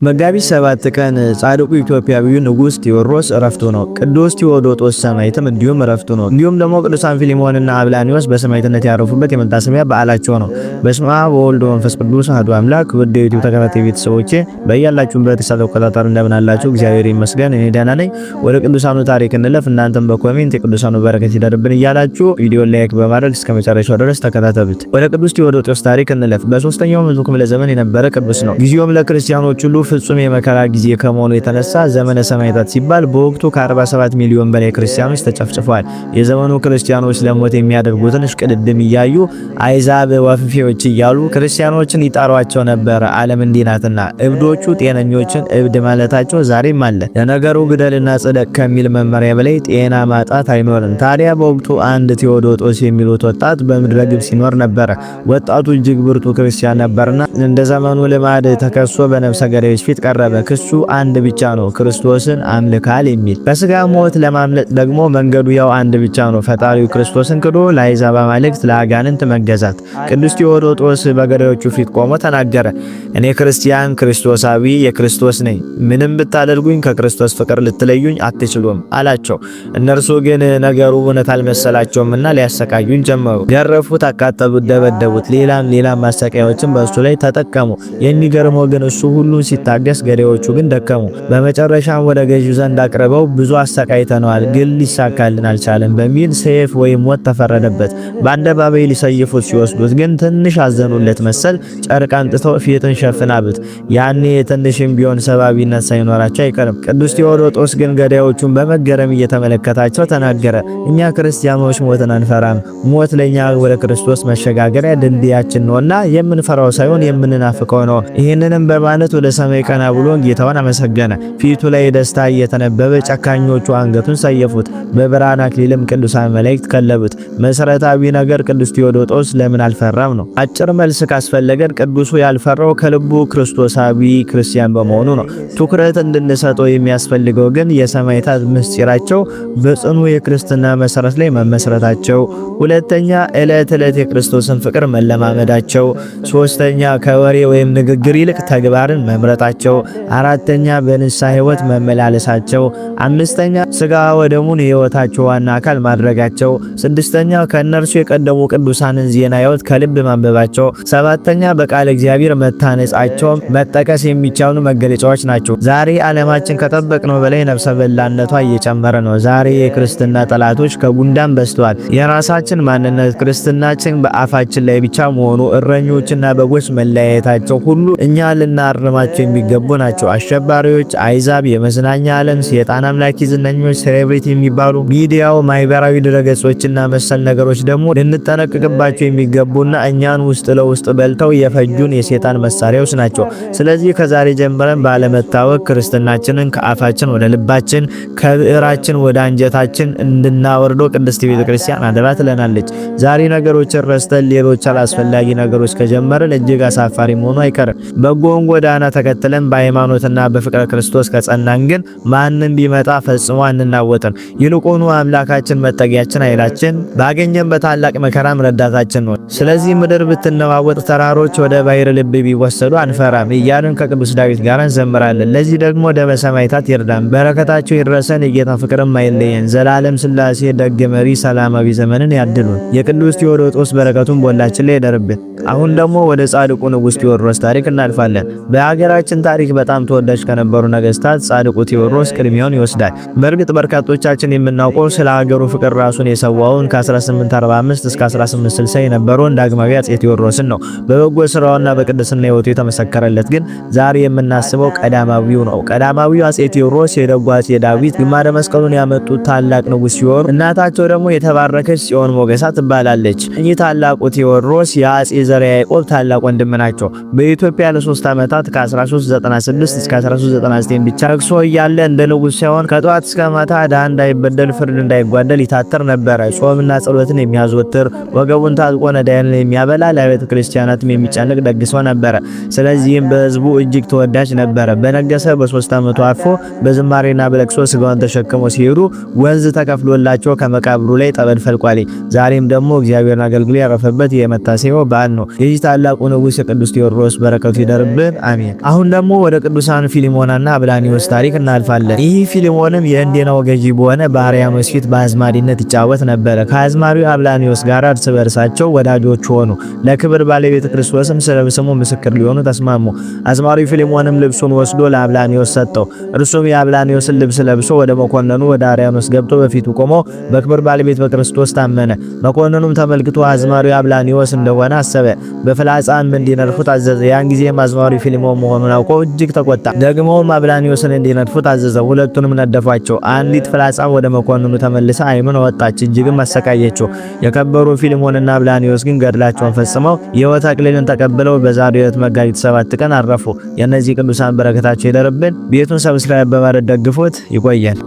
መጋቢት 7 ቀን ጻድቁ ኢትዮጵያዊው ንጉስ ቴዎድሮስ ዕረፍቱ ነው። ቅዱስ ቴዎዶጦስ ሰማዕትም እንዲሁም ዕረፍቱ ነው። እንዲሁም ደግሞ ቅዱሳን ፊሊሞንና አብላኒዎስ በሰማዕትነት ያረፉበት የመታሰቢያ በዓላቸው ነው። በስመ አብ ወወልድ ወመንፈስ ቅዱስ አሐዱ አምላክ። ውድ የዩቲዩብ ተከታታይ ቤተሰቦቼ በያላችሁበት ሰዓት ተቆጣጣሪ እንደምን አላችሁ? እግዚአብሔር ይመስገን እኔ ደህና ነኝ። ወደ ቅዱሳኑ ታሪክ እንለፍ። እናንተም በኮሜንት የቅዱሳኑ በረከት ይደርብን እያላችሁ ቪዲዮ ላይክ በማድረግ እስከ መጨረሻው ድረስ ተከታተሉት። ወደ ቅዱስ ቴዎዶጦስ ታሪክ እንለፍ። በ3ኛው መቶ ክፍለ ዘመን የነበረ ቅዱስ ነው። ጊዜውም ለክርስቲያኖች ሁሉ ፍጹም የመከራ ጊዜ ከመሆኑ የተነሳ ዘመነ ሰማዕታት ሲባል በወቅቱ ከ47 ሚሊዮን በላይ ክርስቲያኖች ተጨፍጭፈዋል። የዘመኑ ክርስቲያኖች ለሞት የሚያደርጉትን እሽቅድድም እያዩ አይዛብ ወፍፌዎች እያሉ ክርስቲያኖችን ይጣሯቸው ነበር። ዓለም እንዲህ ናትና እብዶቹ ጤነኞችን እብድ ማለታቸው ዛሬም አለ። ለነገሩ ግደልና ጽደቅ ከሚል መመሪያ በላይ ጤና ማጣት አይኖርም። ታዲያ በወቅቱ አንድ ቴዎዶጦስ የሚሉት ወጣት በምድረ ግብፅ ሲኖር ነበረ። ወጣቱ እጅግ ብርቱ ክርስቲያን ነበርና እንደ ዘመኑ ልማድ ተከሶ በነፍሰ ገዳዮች ፊት ቀረበ። ክሱ አንድ ብቻ ነው፣ ክርስቶስን አምልካል የሚል። ከስጋ ሞት ለማምለጥ ደግሞ መንገዱ ያው አንድ ብቻ ነው፣ ፈጣሪው ክርስቶስን ክዶ ለአሕዛብ አማልክት ለአጋንንት መገዛት። ቅዱስ ቴዎዶጦስ በገዳዮቹ ፊት ቆሞ ተናገረ። እኔ ክርስቲያን ክርስቶሳዊ የክርስቶስ ነኝ፣ ምንም ብታደርጉኝ ከክርስቶስ ፍቅር ልትለዩኝ አትችሉም አላቸው። እነርሱ ግን ነገሩ እውነት አልመሰላቸውምና ሊያሰቃዩኝ ጀመሩ። ገረፉት፣ አቃጠሉት፣ ደበደቡት፣ ሌላም ማሰቃያዎችን በእሱ ላይ ተጠቀሙ። የሚገርመው ግን እሱ ሁሉ ሲታገስ ገዳዮቹ ግን ደከሙ። በመጨረሻም ወደ ገዢው ዘንድ አቅርበው ብዙ አሰቃይተነዋል፣ ግን ሊሳካልን አልቻለም በሚል ሰይፍ ወይም ሞት ተፈረደበት። በአደባባይ ሊሰይፉት ሲወስዱት ግን ትንሽ አዘኑለት መሰል ጨርቅ አንጥተው ፊትን ሸፍናብት። ያኔ ትንሽም ቢሆን ሰባቢነት ሳይኖራቸው አይቀርም። ቅዱስ ቴዎዶጦስ ግን ገዳዮቹን በመገረም እየተመለከታቸው ተናገረ። እኛ ክርስቲያኖች ሞትን አንፈራም። ሞት ለኛ ወደ ክርስቶስ መሸጋገሪያ ድልድያችን ነውና የምንፈራው ሳይሆን የምንናፍቀው ነው። ይህንንም በማለት ወደ ሰማይ ቀና ብሎ ጌታውን አመሰገነ። ፊቱ ላይ ደስታ እየተነበበ ጨካኞቹ አንገቱን ሰየፉት፣ በብርሃን አክሊልም ቅዱሳን መላእክት ከለቡት። መሰረታዊ ነገር ቅዱስ ቴዎዶጦስ ለምን አልፈራም ነው። አጭር መልስ ካስፈለገን ቅዱሱ ያልፈራው ከልቡ ክርስቶሳዊ ክርስቲያን በመሆኑ ነው። ትኩረት እንድንሰጠው የሚያስፈልገው ግን የሰማዕታት ምስጢራቸው በጽኑ የክርስትና መሰረት ላይ መመስረታቸው፣ ሁለተኛ ዕለት ዕለት የክርስቶስን ፍቅር መለማመዳቸው፣ ሶስተኛ ከወሬ ወይም ንግግር ይልቅ ተግባርን መምረጣቸው፣ አራተኛ በንስሐ ሕይወት መመላለሳቸው፣ አምስተኛ ስጋ ወደሙን የሕይወታቸው ዋና አካል ማድረጋቸው፣ ስድስተኛ ከእነርሱ የቀደሙ ቅዱሳንን ዜና ሕይወት ከልብ ማንበባቸው፣ ሰባተኛ በቃለ እግዚአብሔር መታነጻቸው መጠቀስ የሚቻሉ መገለጫዎች ናቸው። ዛሬ ዓለማችን ከጠበቅነው በላይ ነፍሰ በላነቷ እየጨመረ ነው። ዛሬ የክርስትና ጠላቶች ከጉንዳን በዝተዋል። የራሳችን ማንነት ክርስትናችን በአፋችን ላይ ብቻ መሆኑ፣ እረኞችና በጎች መለያየታቸው ሁሉ እኛ ልናርማቸው የሚገቡ ናቸው። አሸባሪዎች፣ አይዛብ፣ የመዝናኛ ዓለም፣ ሰይጣን አምላኪ ዝነኞች፣ ሴሌብሪቲ የሚባሉ ሚዲያው፣ ማህበራዊ ድረገጾችና መሰል ነገሮች ደግሞ ልንጠነቀቅባቸው የሚገቡና እኛን ውስጥ ለውስጥ በልተው የፈጁን የሰይጣን መሳሪያዎች ናቸው። ስለዚህ ከዛሬ ጀምረን ባለመታወቅ ክርስትናችንን ከአፋችን ወደ ልባችን ከብዕራችን ወደ አንጀታችን እንድናወርደው ቅድስት ቤተክርስቲያን አደራ ትለናለች። ዛሬ ነገሮችን ረስተን ሌሎች አላስፈላጊ ነገሮች ከጀመርን እጅግ አሳፋሪ መሆኑ አይቀርም። በጎን ጎዳና ተከትለን በሃይማኖትና በፍቅረ ክርስቶስ ከጸናን ግን ማንም ቢመጣ ፈጽሞ አንናወጥም። ይልቁኑ አምላካችን መጠጊያችን፣ ኃይላችን፣ ባገኘን በታላቅ መከራም ረዳታችን ነው። ስለዚህ ምድር ብትነዋወጥ፣ ተራሮች ወደ ባሕር ልብ ቢወሰዱ አንፈራም እያልን ከቅዱስ ዳዊት ጋር እንዘምራለን። ለዚህ ደግሞ ደመ ሰማዕታት ይርዳን፣ በረከታቸው ይድረሰን፣ የጌታ ፍቅርም አይለየን። ዘላለም ሥላሴ ደግ መሪ ሰላማዊ ዘመንን ያድሉን። የቅዱስ ቴዎዶጦስ በረከቱን በሁላችን ላይ ይደርብን። አሁን ደግሞ ወደ ጻድቁ ንጉስ ቴዎድሮስ ታሪክ እናልፋለን። በሀገራችን ታሪክ በጣም ተወዳጅ ከነበሩ ነገስታት ጻድቁ ቴዎድሮስ ቅድሚያውን ይወስዳል። በእርግጥ በርካቶቻችን የምናውቀው ስለ ሀገሩ ፍቅር ራሱን የሰዋውን ከ1845 እስከ 1860 የነበረውን ዳግማዊ አፄ ቴዎድሮስን ነው። በበጎ ስራውና በቅድስና ሕይወቱ የተመሰከረለት ግን ዛሬ የምናስበው ቀዳማዊው ነው። ቀዳማዊው አፄ ቴዎድሮስ የደጉ አፄ ዳዊት ግማደ መስቀሉን ያመጡት ታላቅ ንጉስ ሲሆኑ እናታቸው ደግሞ የተባረከች ጽዮን ሞገሳ ትባላለች። እኚህ ታላቁ ቴዎድሮስ የአፄ ዘርዓ ያዕቆብ ታላቅ ወንድም ናቸው። በኢትዮጵያ ለ3 ዓመታት ከ1396 እስከ 1399 ብቻ ነግሶ እያለ እንደ ንጉስ ሳይሆን ከጧት እስከ ማታ ድሃ እንዳይበደል ፍርድ እንዳይጓደል ይታተር ነበረ። ጾምና ጸሎትን የሚያዘወትር ወገቡን ታጥቆ ነዳያንን የሚያበላ ለቤተ ክርስቲያናትም የሚጨንቅ ደግ ሰው ነበረ። ስለዚህም በህዝቡ እጅግ ተወዳጅ ነበረ። በነገሰ በ3 ዓመቱ አርፎ በዝማሬና በለቅሶ ስጋውን ተሸክመው ሲሄዱ ወንዝ ተከፍሎላቸው ከመቃብሩ ላይ ጠበል ፈልቋል። ዛሬም ደግሞ እግዚአብሔርን አገልግሎ ያረፈበት የመታሰቢያው በዓል ነው። የዚህ ታላቁ ንጉስ የቅዱስ ቴዎድሮስ በረከቱ ይደርብን፣ አሜን። አሁን አሁን ደግሞ ወደ ቅዱሳን ፊሊሞናና አብላኒዮስ ታሪክ እናልፋለን። ይህ ፊሊሞንም የህንዴናው ገዢ በሆነ በአርያኖስ ፊት በአዝማሪነት ይጫወት ነበረ። ከአዝማሪው አብላኒዮስ ጋር እርስ በርሳቸው ወዳጆች ሆኑ። ለክብር ባለቤት ክርስቶስም ስለ ስሙ ምስክር ሊሆኑ ተስማሙ። አዝማሪው ፊሊሞንም ልብሱን ወስዶ ለአብላኒዮስ ሰጠው። እርሱም የአብላኒዮስን ልብስ ለብሶ ወደ መኮንኑ ወደ አርያኖስ ገብቶ በፊቱ ቆሞ በክብር ባለቤት በክርስቶስ ታመነ። መኮንኑም ተመልክቶ አዝማሪው አብላኒዮስ እንደሆነ አሰበ። በፍላጻም እንዲነድፉት አዘዘ። ያን ጊዜም አዝማሪው ፊሊሞን መሆኑን አውቆ እጅግ ተቆጣ። ደግሞም አብላኒዮስን እንዲነድፉት አዘዘ። ሁለቱንም ነደፏቸው። አንዲት ፍላጻ ወደ መኮንኑ ተመልሳ ዓይኑን ወጣች፣ እጅግም አሰቃየችው። የከበሩ ፊሊሞንና አብላኒዮስ ግን ገድላቸውን ፈጽመው የሕይወት አክሊልን ተቀብለው በዛሬው ዕለት መጋቢት 7 ቀን አረፉ። የእነዚህ ቅዱሳን በረከታቸው ይደርብን። ቤቱን ሰብስክራይብ በማድረግ ደግፉት። ይቆየን።